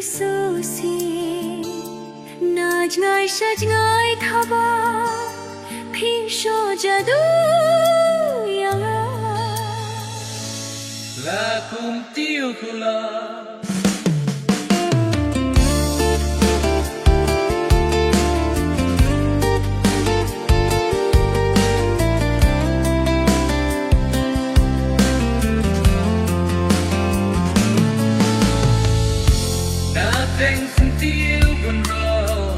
Isusi Najngai sajngai thaba Phisho jadu yanga La kum tiu kula Nothing sentiu bunro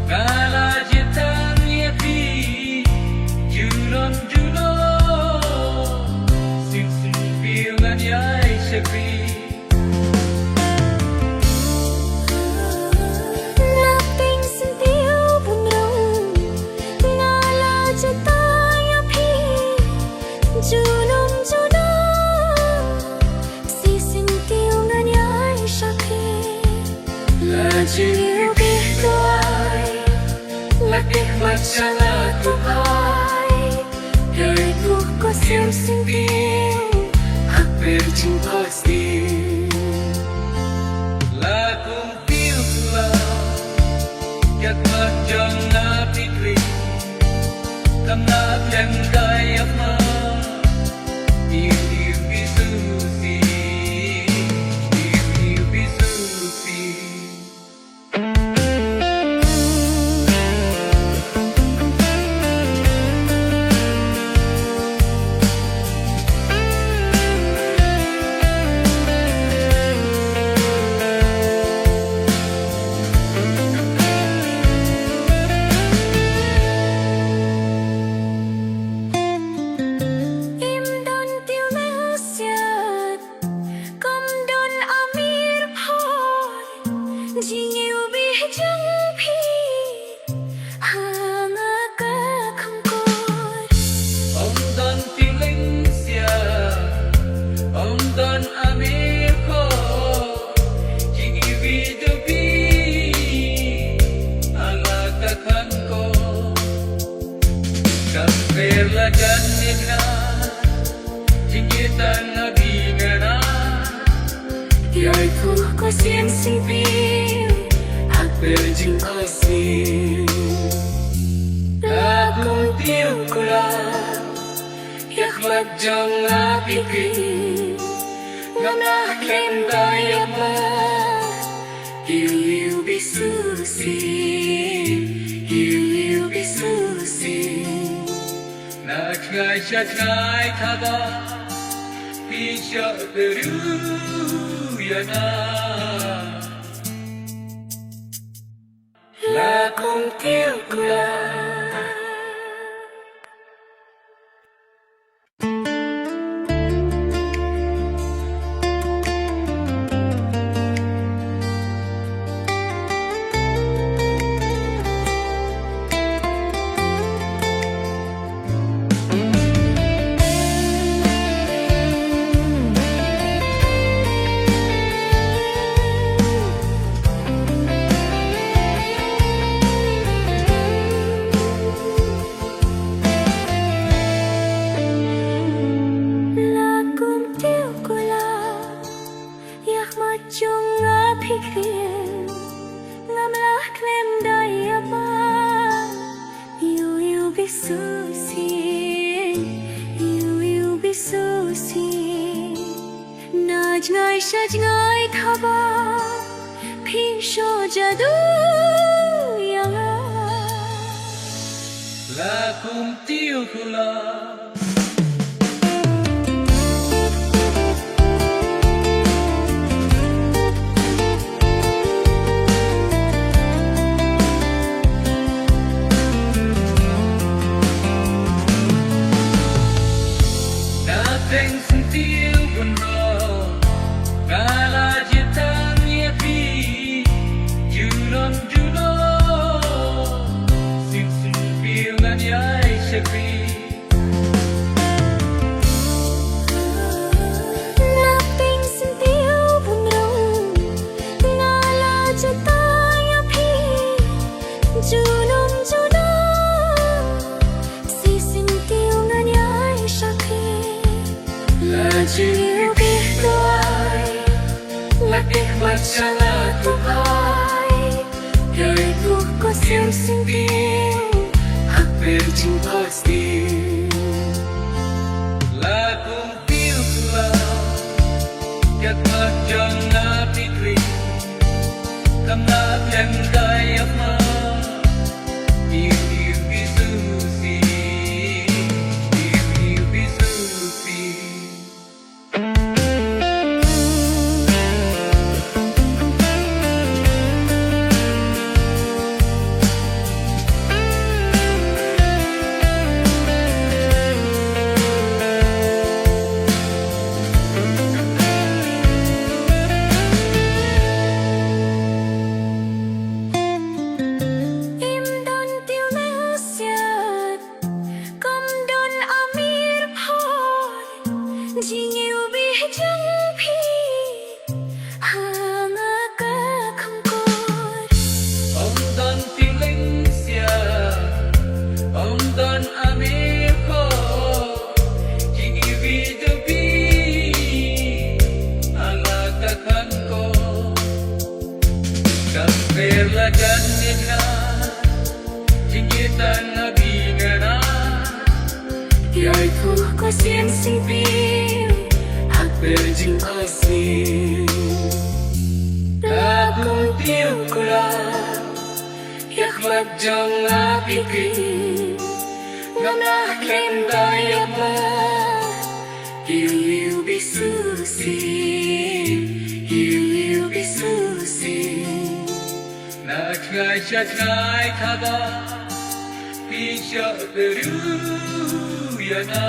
Kala jitan yepi Junon juno Sim sim piungan yai shakri Nothing sentiu bunro Ngala jatang yapi Junon juno Si sentiu nganyai shakri Lajiu bihtuai Lakik macam aku hai Dari buku sim sim piu Hak berjumpa sih Laku piu kula Yak macam nabi kri Kamna yang gaya ma Piu piu bisu si Piu piu bisu si Jingiu bih jang phi hanga ka khangkor Om don feeling sia Om don amir ko Jingi video bi Ala takhan ko Kapir lagan nina Jingi tan nabi ngana Yai ku ko sim sim piu hak Berjumpa sih Aku tiu kula Yak majang apikir Ngamlah kem kaya ma Hiu bisu si Hiu bisu si Nak ngai chat ngai thaba Pisha beru yana La kum tiu kula Chung apikir ngamlah klem daya ba you bisu si you bisu si najngai sajngai thaba phisho jadu yanga La kum tiu kula Nothing sentiu bunro Kala jitan yepi Junon juno Sim sim piungan yai shakri mặt chẳng là thuộc ai đời thuộc có xem sinh tiếng hắc về chính positive là cùng tiêu là giấc mơ chẳng là bị thủy cầm nát em gai ấp mơ yêu yêu vì sushi yêu yêu vì sushi Chỉ nhiều biết chẳng phi hàng ca không cột ông don feeling sia ông don amigo chỉ nhiều vì tôi biết ala takkan ko kafir la jannina jingitan nabingana đời thuộc có duyên sinh viên hắc về chính positive ta cùng tiêu của la yak mặt trong la pikir ngam la kem tay apa yêu bị sushi yêu bị sushi na ngai chat ngai thaba pi cho beru yana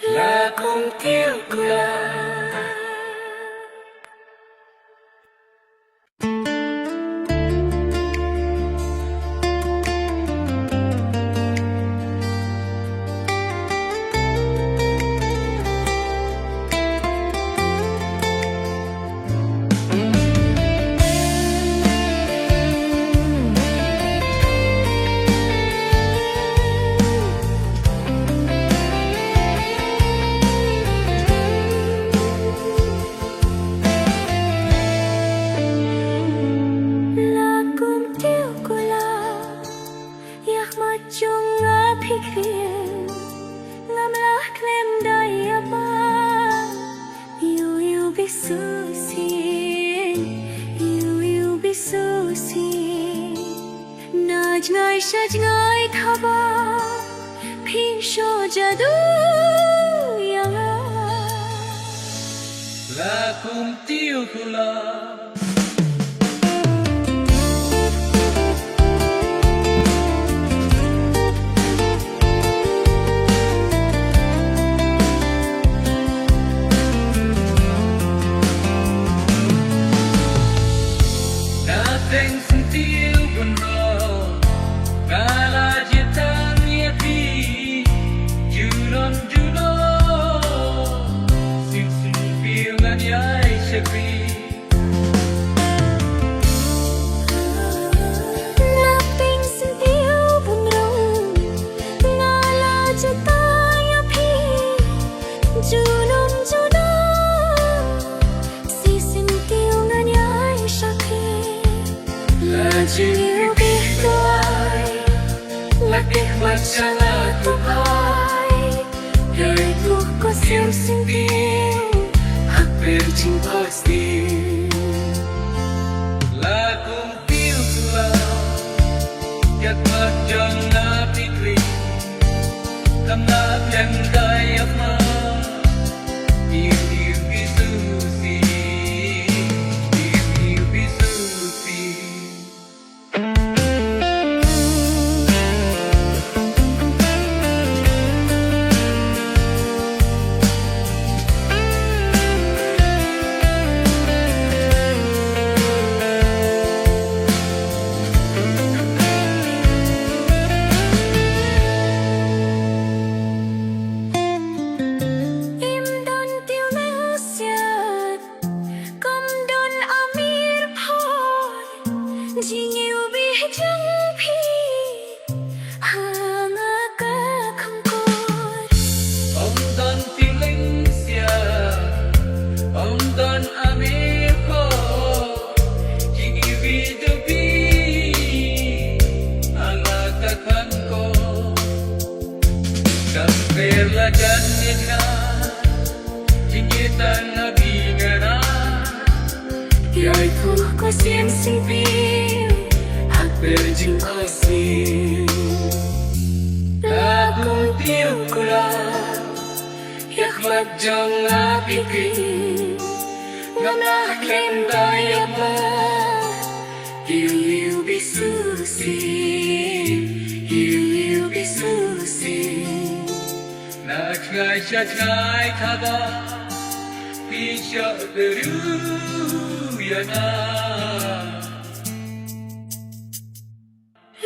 là cùng tiêu của la chung ngã pikir ngam la klem dai apa yêu biết sushi yêu biết sushi na ngai thaba phi sho jadu yang là cùng tiêu của la Nothing sentiu benar Kala jeta nyepi Junon Sim piungan yai sepi Nothing sentiu benar Kala jeta nyepi Junon Sim piungan yai sepi là chỉ biết tôi là kịch mặt chẳng là thuộc ai đời thuộc có xem sinh tiếng hắc về chính positive là cùng tiêu là giấc mơ chẳng là bị thủy cầm nát em gai ấp mơ yêu yêu vì sushi yêu yêu vì sushi có xiêm sinh phiêu hạt berjing asin Lagung tiup kulah Yakhlak jang apikin Ngamlah kem dayapa Hiu bisusi Hiu bisusi Nak ngai chat ngai thaba Pisha beru yana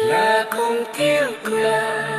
Lagung tiup kulah